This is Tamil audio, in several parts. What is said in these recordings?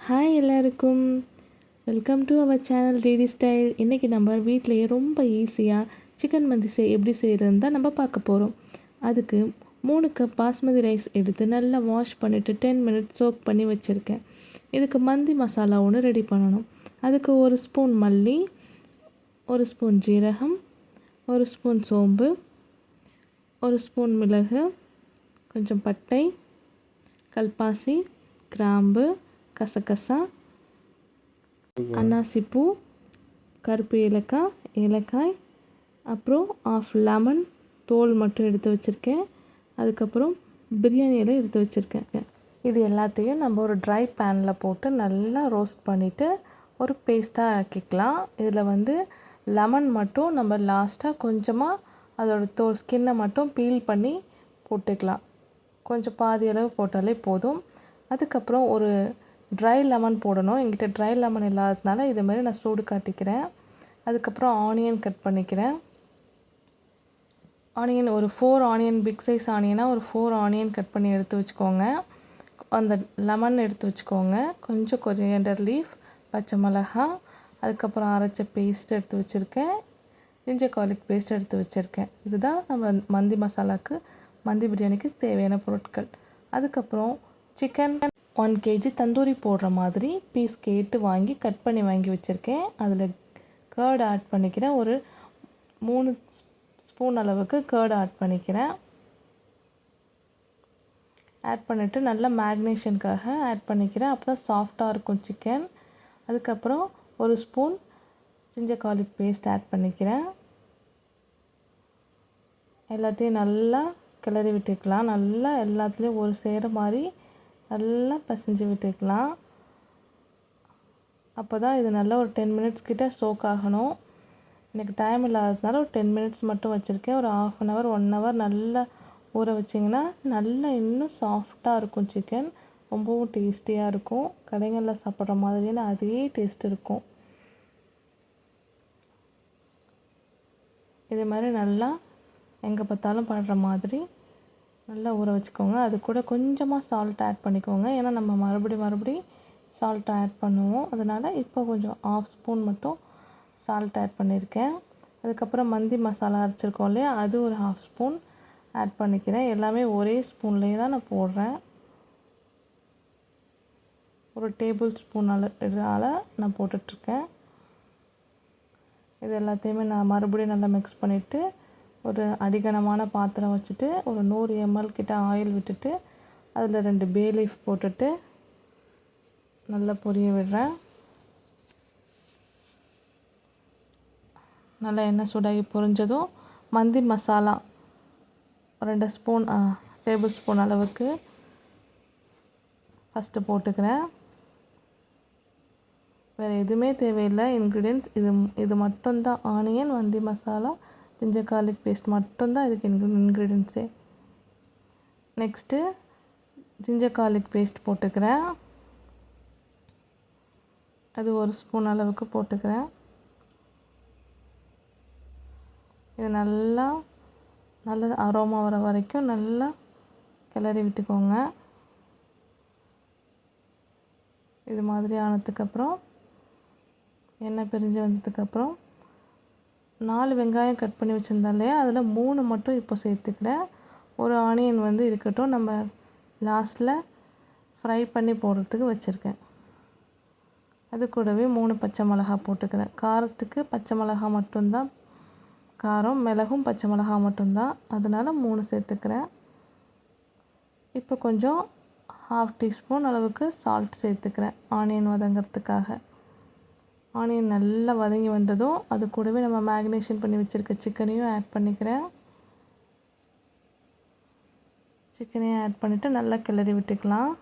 ஹாய் எல்லாருக்கும், welcome to our channel DD style. இன்றைக்கி நம்ம வீட்டிலையே ரொம்ப ஈஸியாக சிக்கன் மந்தி எப்படி செய்கிறதுன்னு தான் நம்ம பார்க்க போகிறோம். அதுக்கு 3 கப் பாஸ்மதி ரைஸ் எடுத்து நல்லா வாஷ் பண்ணிவிட்டு 10 மினிட்ஸ் சோக் பண்ணி வச்சுருக்கேன். இதுக்கு மந்தி மசாலா ஒன்று ரெடி பண்ணணும். அதுக்கு 1 ஸ்பூன் மல்லி, 1 ஸ்பூன் ஜீரகம், 1 ஸ்பூன் சோம்பு, 1 ஸ்பூன் மிளகு, கொஞ்சம் பட்டை, கல்பாசி, கிராம்பு, கசகசா, அன்னாசிப்பூ, கருப்பு ஏலக்காய், அப்புறம் ஆஃப் லெமன் தோல் மட்டும் எடுத்து வச்சுருக்கேன். அதுக்கப்புறம் பிரியாணி இலை எடுத்து வச்சுருக்கேன். இது எல்லாத்தையும் நம்ம ஒரு ட்ரை பேனில் போட்டு நல்லா ரோஸ்ட் பண்ணிவிட்டு ஒரு பேஸ்ட்டாக ஆக்கிக்கலாம். இதில் லெமன் மட்டும் நம்ம லாஸ்ட்டாக கொஞ்சமாக அதோட தோல் ஸ்கின்னை மட்டும் பீல் பண்ணி போட்டுக்கலாம். கொஞ்சம் பாதி அளவு போட்டாலே போதும். அதுக்கப்புறம் ஒரு ட்ரை லெமன் போடணும். என்கிட்ட ட்ரை லெமன் இல்லாததுனால இது மாதிரி நான் சூடு காட்டிக்கிறேன். அதுக்கப்புறம் ஆனியன் கட் பண்ணிக்கிறேன். ஆனியன் ஒரு 4 ஆனியன், பிக் சைஸ் ஆனியனாக ஒரு 4 ஆனியன் கட் பண்ணி எடுத்து வச்சுக்கோங்க. அந்த லெமன் எடுத்து வச்சுக்கோங்க. கொஞ்சம் கொரியாண்டர் லீஃப், பச்சை மிளகா, அதுக்கப்புறம் அரைச்ச பேஸ்ட் எடுத்து வச்சுருக்கேன். ஜிஞ்சர் கார்லிக் பேஸ்ட் எடுத்து வச்சுருக்கேன். இதுதான் நம்ம மந்தி மசாலாவுக்கு, மந்தி பிரியாணிக்கு தேவையான பொருட்கள். அதுக்கப்புறம் சிக்கன் 1 kg தந்தூரி போடுற மாதிரி பீஸ் கேட்டு கட் பண்ணி வாங்கி வச்சுருக்கேன். அதில் கர்ட் ஆட் பண்ணிக்கிறேன். ஒரு 3 ஸ்பூன் அளவுக்கு கர்ட் ஆட் பண்ணிக்கிறேன். ஆட் பண்ணிவிட்டு நல்லா மேக்னேஷனுக்காக ஆட் பண்ணிக்கிறேன். அப்போ தான் சாஃப்டாக இருக்கும் சிக்கன். அதுக்கப்புறம் 1 spoon ginger garlic paste add பண்ணிக்கிறேன். எல்லாத்தையும் நல்லா கிளறி விட்டுக்கலாம். நல்லா எல்லாத்துலேயும் ஒரு சேர மாதிரி நல்லா பிசைஞ்சு விட்டுக்கலாம். அப்போ தான் இது நல்லா ஒரு 10 மினிட்ஸ் கிட்ட சோக் ஆகணும். எனக்கு டைம் இல்லாததுனால ஒரு 10 மினிட்ஸ் மட்டும் வச்சுருக்கேன். ஒரு 1/2 hour 1 hour நல்லா ஊற வச்சிங்கன்னா நல்லா இன்னும் சாஃப்டாக இருக்கும் சிக்கன். ரொம்பவும் டேஸ்டியாக இருக்கும். கடைகளில் சாப்பிட்ற மாதிரியான அதே டேஸ்ட் இருக்கும். இது மாதிரி நல்லா எங்கே பார்த்தாலும் படுற மாதிரி நல்லா ஊற வச்சுக்கோங்க. அது கூட கொஞ்சமாக சால்ட் ஆட் பண்ணிக்கோங்க. ஏன்னா நம்ம மறுபடி சால்ட் ஆட் பண்ணுவோம். அதனால் இப்போ கொஞ்சம் 1/2 ஸ்பூன் மட்டும் சால்ட் ஆட் பண்ணியிருக்கேன். அதுக்கப்புறம் மந்தி மசாலா அரைச்சிருக்கோம் இல்லையா, அது ஒரு 1/2 ஸ்பூன் ஆட் பண்ணிக்கிறேன். எல்லாமே ஒரே ஸ்பூன்லேயே தான் நான் போடுறேன். ஒரு டேபிள் ஸ்பூன் நான் போட்டுட்ருக்கேன். இது எல்லாத்தையுமே நான் மறுபடியும் நல்லா மிக்ஸ் பண்ணிவிட்டு ஒரு அடிகனமான பாத்திரம் வச்சுட்டு ஒரு 100 ml கிட்ட ஆயில் விட்டுட்டு அதில் 2 பே லீஃப் போட்டுட்டு நல்லா பொரிய விடுறேன். நல்லா எண்ணெய் சூடாகி பொரிஞ்சதும் மந்தி மசாலா 2 டேபிள் ஸ்பூன் அளவுக்கு ஃபஸ்ட்டு போட்டுக்கிறேன். வேறு எதுவுமே தேவையில்லை. இன்க்ரீடியன்ட்ஸ் இது மட்டும்தான். ஆனியன், மந்தி மசாலா, ஜிஞ்சர் கார்லிக் பேஸ்ட் மட்டும்தான் இதுக்கு இன்க்ரீடியன்ட்ஸே. நெக்ஸ்ட்டு ஜிஞ்சர் கார்லிக் பேஸ்ட் போட்டுக்கிறேன். அது 1 ஸ்பூன் அளவுக்கு போட்டுக்கிறேன். இது நல்லா அரோமா வர வரைக்கும் நல்லா கிளறி விட்டுக்கோங்க. இது மாதிரி ஆனதுக்கப்புறம் எண்ணெய் பிரிஞ்சு வந்ததுக்கப்புறம் 4 வெங்காயம் கட் பண்ணி வச்சுருந்தேன் இல்லையா, அதில் 3 மட்டும் இப்போ சேர்த்துக்கிறேன். ஒரு ஆனியன் இருக்கட்டும், நம்ம லாஸ்ட்டில் ஃப்ரை பண்ணி போடுறதுக்கு வச்சுருக்கேன். அது கூடவே 3 பச்சை மிளகா போட்டுக்கிறேன். காரத்துக்கு பச்சை மிளகா மட்டும்தான் காரம், மிளகும் பச்சை மிளகா மட்டும்தான், அதனால் 3 சேர்த்துக்கிறேன். இப்போ கொஞ்சம் 1/2 டீஸ்பூன் அளவுக்கு சால்ட் சேர்த்துக்கிறேன் ஆனியன் வதங்கிறதுக்காக. ஆனியன் நல்லா வதங்கி வந்ததும் அது கூடவே நம்ம மேக்னேஷன் பண்ணி வச்சுருக்க சிக்கனையும் ஆட் பண்ணிக்கிறேன். சிக்கனையும் ஆட் பண்ணிவிட்டு நல்லா கிளறி விட்டுக்கலாம்.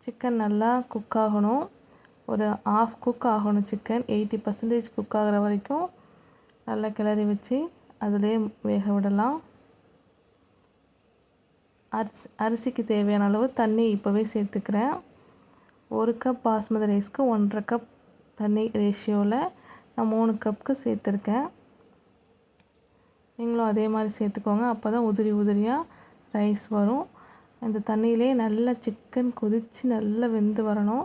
சிக்கன் நல்லா குக் ஆகணும். ஒரு 1/2 குக் ஆகணும். சிக்கன் 80% குக் ஆகிற வரைக்கும் நல்லா கிளறி வச்சு அதிலே வேக விடலாம். அரிசிக்கு தேவையான அளவு தண்ணி இப்போவே சேர்த்துக்கிறேன். 1 கப் பாஸ்மதி ரைஸ்க்கு 1.5 கப் தண்ணி ரேஷியோவில் நான் 3 கப்புக்கு சேர்த்துருக்கேன். நீங்களும் அதே மாதிரி சேர்த்துக்கோங்க. அப்போ தான் உதிரியாக ரைஸ் வரும். இந்த தண்ணியிலே நல்லா சிக்கன் கொதித்து நல்லா வெந்து வரணும்.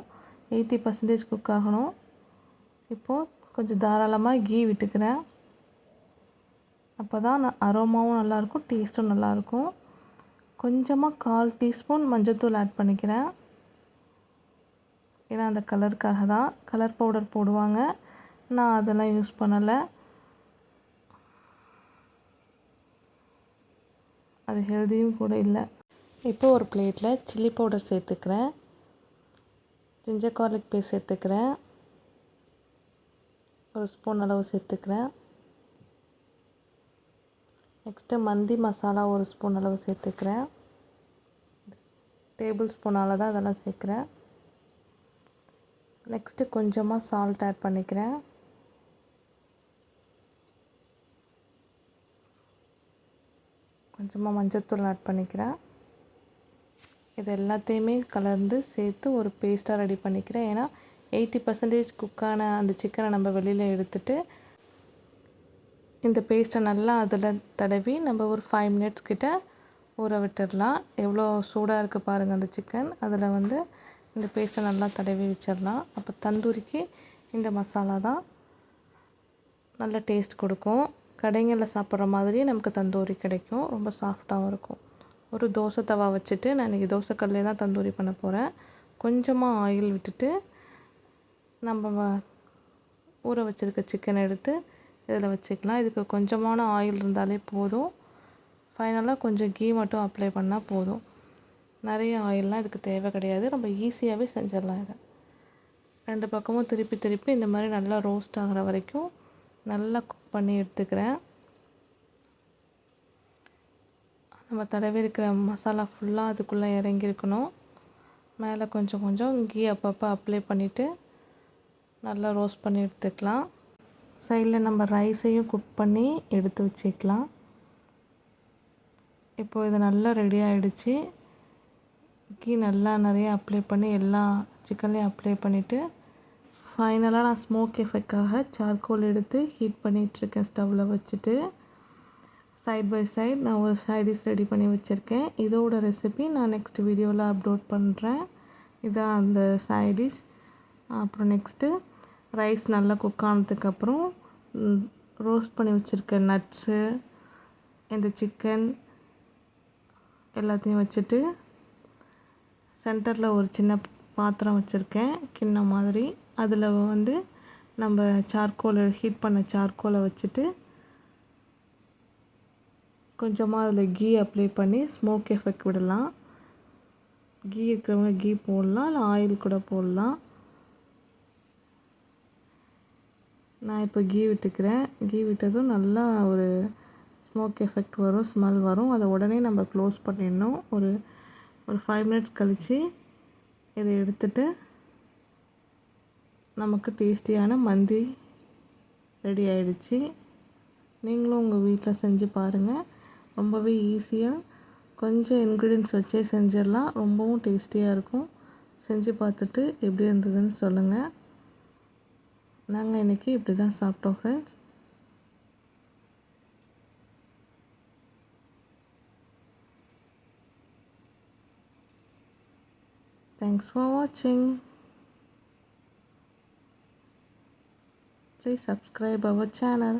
80% குக் ஆகணும். இப்போது கொஞ்சம் தாராளமாக கீ விட்டுக்கிறேன். அப்போ தான் அரோமாவும் நல்லாயிருக்கும், டேஸ்ட்டும் நல்லாயிருக்கும். கொஞ்சமாக 1/4 டீஸ்பூன் மஞ்சள்தூள் ஆட் பண்ணிக்கிறேன். ஏன்னா அந்த கலருக்காக தான். கலர் பவுடர் போடுவாங்க, நான் அதெல்லாம் யூஸ் பண்ணலை. அது ஹெல்த்தியும் கூட இல்லை. இப்போ ஒரு பிளேட்டில் சில்லி பவுடர் சேர்த்துக்கிறேன். ஜிஞ்சர் கார்லிக் பேஸ்ட் சேர்த்துக்கிறேன். 1 ஸ்பூன் அளவு சேர்த்துக்கிறேன். நெக்ஸ்ட்டு மந்தி மசாலா 1 ஸ்பூன் அளவு சேர்த்துக்கிறேன். டேபிள் ஸ்பூனால் தான் அதெல்லாம் சேர்க்குறேன். நெக்ஸ்ட்டு கொஞ்சமாக சால்ட் ஆட் பண்ணிக்கிறேன். கொஞ்சமாக மஞ்சள்தூள் ஆட் பண்ணிக்கிறேன். இது எல்லாத்தையுமே கலந்து சேர்த்து ஒரு பேஸ்ட்டாக ரெடி பண்ணிக்கிறேன். ஏன்னா 80% குக்கான அந்த சிக்கனை நம்ம வெளியில் எடுத்துட்டு இந்த பேஸ்ட்டை நல்லா அதில் தடவி நம்ம ஒரு 5 மினிட்ஸ் கிட்ட ஊற விட்டுடலாம். எவ்வளோ சூடாக இருக்குது பாருங்கள் அந்த சிக்கன். அதில் இந்த பேஸ்ட்டை நல்லா தடவி வச்சிடலாம். அப்போ தந்தூரிக்கு இந்த மசாலா தான் நல்ல டேஸ்ட் கொடுக்கும். கடைங்களில் சாப்பிட்ற மாதிரி நமக்கு தந்தூரி கிடைக்கும். ரொம்ப சாஃப்டாகவும் இருக்கும். ஒரு தோசை தவா வச்சுட்டு, நான் இன்றைக்கி தோசைக்கல்லே தான் தந்தூரி பண்ண போகிறேன். கொஞ்சமாக ஆயில் விட்டுட்டு நம்ம ஊற வச்சுருக்க சிக்கனை எடுத்து இதில் வச்சுக்கலாம். இதுக்கு கொஞ்சமான ஆயில் இருந்தாலே போதும். ஃபைனலாக கொஞ்சம் கீ மட்டும் அப்ளை பண்ணால் போதும். நிறைய ஆயிலெலாம் இதுக்கு தேவை கிடையாது. ரொம்ப ஈஸியாகவே செஞ்சிடலாம் இதை. 2 பக்கமும் திருப்பி திருப்பி இந்த மாதிரி நல்லா ரோஸ்ட் ஆகிற வரைக்கும் நல்லா குக் பண்ணி எடுத்துக்கிறேன். நம்ம தடவி இருக்கிற மசாலா ஃபுல்லாக அதுக்குள்ளே இறங்கியிருக்கணும். மேலே கொஞ்சம் கொஞ்சம் கீ அப்பப்போ அப்ளை பண்ணிவிட்டு நல்லா ரோஸ்ட் பண்ணி எடுத்துக்கலாம். சைடில் நம்ம ரைஸையும் குக் பண்ணி எடுத்து வச்சுக்கலாம். இப்போது இது நல்லா ரெடி ஆகிடுச்சு. கீ நல்லா நிறைய அப்ளை பண்ணி எல்லா சிக்கன்லேயும் அப்ளை பண்ணிவிட்டு ஃபைனலாக நான் ஸ்மோக் எஃபெக்டாக சார்கோல் எடுத்து ஹீட் பண்ணிகிட்ருக்கேன் ஸ்டவ்வில் வச்சுட்டு. சைட் பை சைட் நான் ஒரு சைடிஷ் ரெடி பண்ணி வச்சுருக்கேன். இதோட ரெசிபி நான் நெக்ஸ்ட் வீடியோவில் அப்லோட் பண்ணுறேன். இதான் அந்த சைடிஷ். அப்புறம் நெக்ஸ்ட்டு ரைஸ் நல்லா குக் ஆனதுக்கப்புறம் ரோஸ்ட் பண்ணி வச்சுருக்க நட்ஸு, இந்த சிக்கன் எல்லாத்தையும் வச்சுட்டு சென்டரில் ஒரு சின்ன பாத்திரம் வச்சுருக்கேன், கிண்ணம் மாதிரி. அதில் நம்ம சார்கோலை ஹீட் பண்ண சார்கோலை வச்சுட்டு கொஞ்சமாக அதில் கீ அப்ளை பண்ணி ஸ்மோக் எஃபெக்ட் விடலாம். கீ இருக்கிறவங்க கீ போடலாம், இல்லை ஆயில் கூட போடலாம். நான் இப்போ கீ விட்டுக்கிறேன். கீ விட்டதும் நல்லா ஒரு ஸ்மோக் எஃபெக்ட் வரும், ஸ்மெல் வரும். அதை உடனே நம்ம க்ளோஸ் பண்ணிடணும். ஒரு 5 மினிட்ஸ் கழித்து இதை எடுத்துட்டு நமக்கு டேஸ்டியான மந்தி ரெடி ஆகிடுச்சு. நீங்களும் உங்கள் வீட்டில் செஞ்சு பாருங்கள். ரொம்பவே ஈஸியாக கொஞ்சம் இன்க்ரீடியன்ட்ஸ் வச்சே செஞ்சிடலாம். ரொம்பவும் டேஸ்டியாக இருக்கும். செஞ்சு பார்த்துட்டு எப்படி இருந்ததுன்னு சொல்லுங்கள். நாங்கள் இன்றைக்கி இப்படி தான் சாப்பிட்டோம் friends. Thanks for watching. Please subscribe our channel.